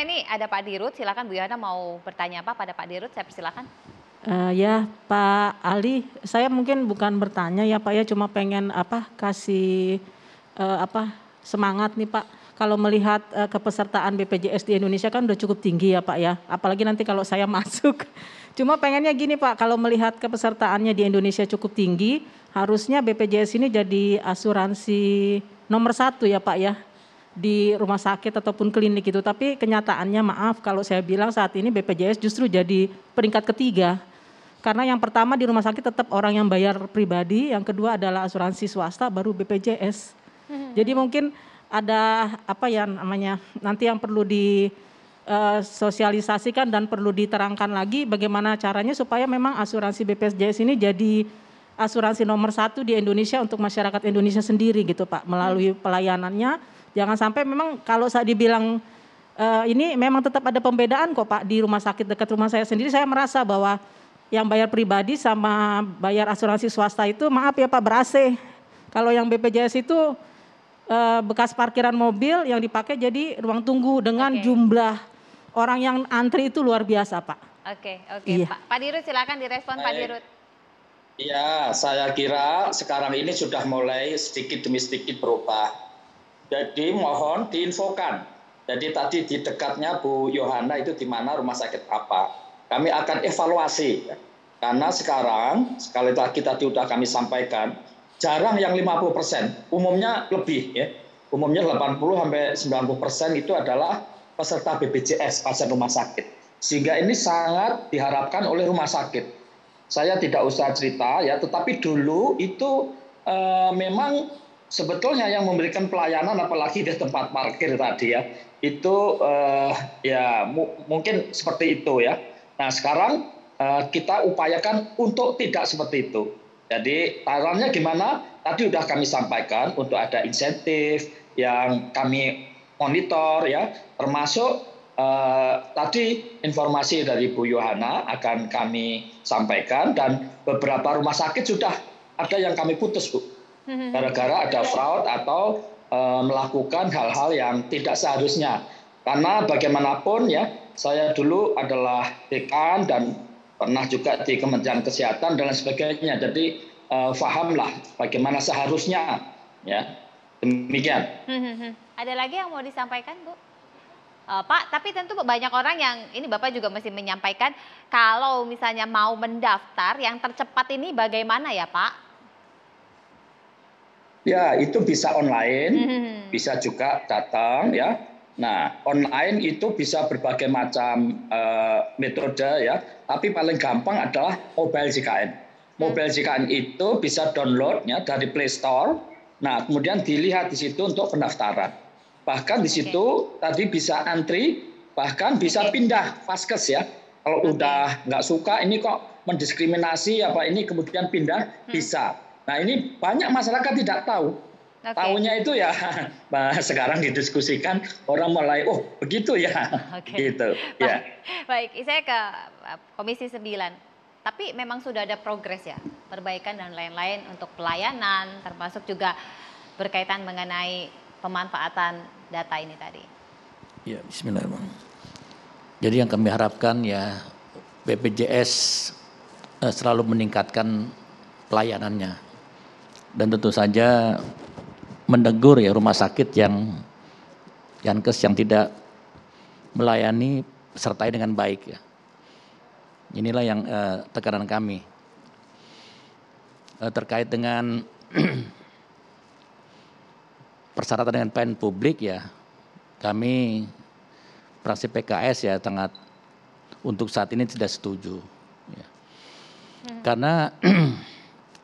ini ada Pak Dirut, silakan Bu Yohana mau bertanya apa pada Pak Dirut, saya persilakan. Ya Pak Ali, saya mungkin bukan bertanya ya Pak ya, cuma pengen kasih semangat nih Pak. Kalau melihat kepesertaan BPJS di Indonesia kan udah cukup tinggi ya Pak ya, apalagi nanti kalau saya masuk. Cuma pengennya gini Pak, kalau melihat kepesertaannya di Indonesia cukup tinggi, harusnya BPJS ini jadi asuransi nomor 1 ya Pak ya, di rumah sakit ataupun klinik itu. Tapi kenyataannya maaf kalau saya bilang saat ini BPJS justru jadi peringkat ketiga. Karena yang pertama di rumah sakit tetap orang yang bayar pribadi, yang kedua adalah asuransi swasta, baru BPJS. Jadi mungkin ada nanti yang perlu disosialisasikan dan perlu diterangkan lagi bagaimana caranya supaya memang asuransi BPJS ini jadi asuransi nomor 1 di Indonesia untuk masyarakat Indonesia sendiri gitu Pak, melalui pelayanannya. Jangan sampai memang kalau saya dibilang ini memang tetap ada pembedaan kok Pak, di rumah sakit dekat rumah saya sendiri saya merasa bahwa yang bayar pribadi sama bayar asuransi swasta itu maaf ya Pak ber-AC. Kalau yang BPJS itu bekas parkiran mobil yang dipakai jadi ruang tunggu dengan jumlah orang yang antri itu luar biasa Pak. Oke. Iya. Pak Dirut silakan direspon Pak Dirut. Iya, saya kira sekarang ini sudah mulai sedikit demi sedikit berubah. Jadi mohon diinfokan. Jadi tadi di dekatnya Bu Yohana itu di mana rumah sakit apa. Kami akan evaluasi. Karena sekarang, sekali lagi tadi sudah kami sampaikan, jarang yang 50%, umumnya lebih ya. Umumnya 80-90% itu adalah peserta BPJS pasien rumah sakit. Sehingga ini sangat diharapkan oleh rumah sakit. Saya tidak usah cerita ya, tetapi dulu itu memang sebetulnya yang memberikan pelayanan apalagi di tempat parkir tadi ya, itu mungkin seperti itu ya. Nah sekarang kita upayakan untuk tidak seperti itu. Jadi tarannya gimana? Tadi sudah kami sampaikan untuk ada insentif yang kami monitor ya, termasuk tadi informasi dari Bu Yohana akan kami sampaikan dan beberapa rumah sakit sudah ada yang kami putus Bu, gara-gara ada fraud atau melakukan hal-hal yang tidak seharusnya. Karena bagaimanapun ya, saya dulu adalah dekan dan pernah juga di Kementerian Kesehatan dan lain sebagainya. Jadi fahamlah bagaimana seharusnya ya. Demikian. Ada lagi yang mau disampaikan Bu? Pak, tapi tentu banyak orang yang ini Bapak juga mesti menyampaikan kalau misalnya mau mendaftar yang tercepat ini bagaimana ya Pak? Ya, itu bisa online, bisa juga datang ya. Nah, online itu bisa berbagai macam metode ya, tapi paling gampang adalah mobile JKN. Mobile JKN itu bisa downloadnya dari Play Store. Nah, kemudian dilihat di situ untuk pendaftaran. Bahkan di situ tadi bisa antri, bahkan bisa pindah vaskes ya. Kalau udah nggak suka ini kok mendiskriminasi apa ini kemudian pindah bisa. Nah ini banyak masyarakat tidak tahu. Tahunya itu ya sekarang didiskusikan orang mulai begitu ya. Gitu. Ya. Baik, saya ke Komisi 9. Tapi memang sudah ada progres ya, perbaikan dan lain-lain untuk pelayanan, termasuk juga berkaitan mengenai pemanfaatan data ini tadi. Ya, bismillahirrahmanirrahim. Jadi yang kami harapkan ya BPJS selalu meningkatkan pelayanannya. Dan tentu saja menegur ya rumah sakit yang Yankes yang tidak melayani sertai dengan baik ya. Inilah yang tekanan kami. Terkait dengan persyaratan dengan pelayanan publik ya, kami fraksi PKS ya sangat untuk saat ini tidak setuju. Ya. Karena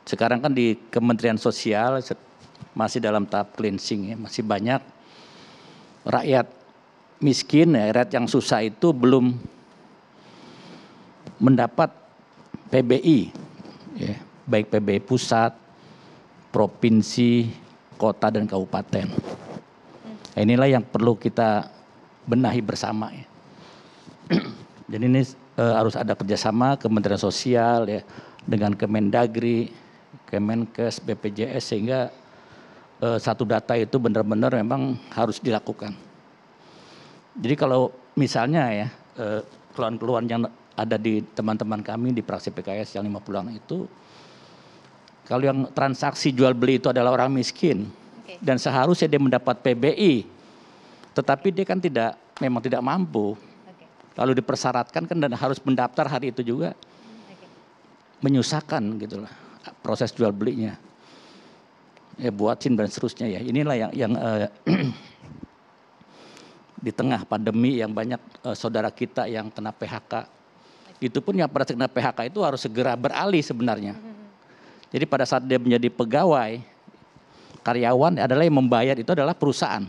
sekarang kan di Kementerian Sosial masih dalam tahap cleansing ya, masih banyak rakyat miskin ya, rakyat yang susah itu belum mendapat PBI ya, baik PBI pusat, provinsi, kota dan kabupaten. Inilah yang perlu kita benahi bersama ya. Jadi ini harus ada kerjasama Kementerian Sosial ya dengan Kemendagri, Kemenkes, BPJS sehingga satu data itu benar-benar memang harus dilakukan. Jadi kalau misalnya ya keluhan-keluhan yang ada di teman-teman kami di fraksi PKS yang 50-an itu, kalau yang transaksi jual beli itu adalah orang miskin dan seharusnya dia mendapat PBI, tetapi dia kan memang tidak mampu, lalu dipersyaratkan kan dan harus mendaftar hari itu juga, menyusahkan gitulah proses jual belinya, ya buat SIM dan seterusnya ya. Inilah yang di tengah pandemi yang banyak saudara kita yang kena PHK. Itu pun yang pada saat kena PHK itu harus segera beralih sebenarnya. Jadi pada saat dia menjadi pegawai, karyawan adalah yang membayar itu adalah perusahaan.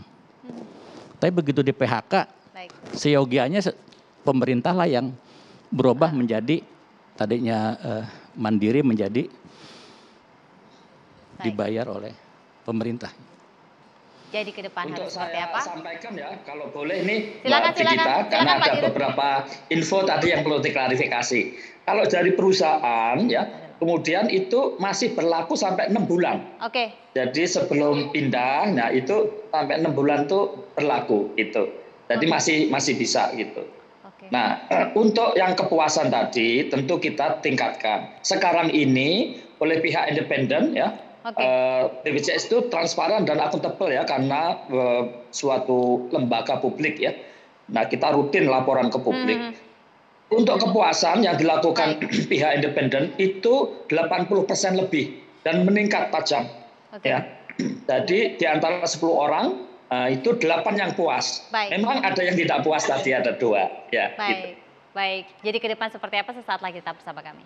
Tapi begitu di PHK, seyogianya pemerintah lah yang berubah menjadi tadinya mandiri menjadi dibayar oleh pemerintah. Jadi ke depan untuk harus seperti saya apa? sampaikan ya, kalau boleh ini Silakan, Mbak Digita, karena Pak ada Dirut. beberapa info tadi yang perlu diklarifikasi. Kalau dari perusahaan ya, kemudian itu masih berlaku sampai 6 bulan. Oke. Jadi sebelum pindah, nah itu sampai 6 bulan itu berlaku gitu. Jadi masih bisa gitu. Nah, untuk yang kepuasan tadi tentu kita tingkatkan. Sekarang ini oleh pihak independen ya, BPJS itu transparan dan akuntabel ya, karena suatu lembaga publik ya. Nah, kita rutin laporan ke publik. Untuk kepuasan yang dilakukan pihak independen itu 80% lebih dan meningkat tajam. Ya. Jadi di antara 10 orang itu 8 yang puas. Memang ada yang tidak puas tadi, ada 2 ya. Baik. Jadi ke depan seperti apa sesaat lagi tetap bersama kami.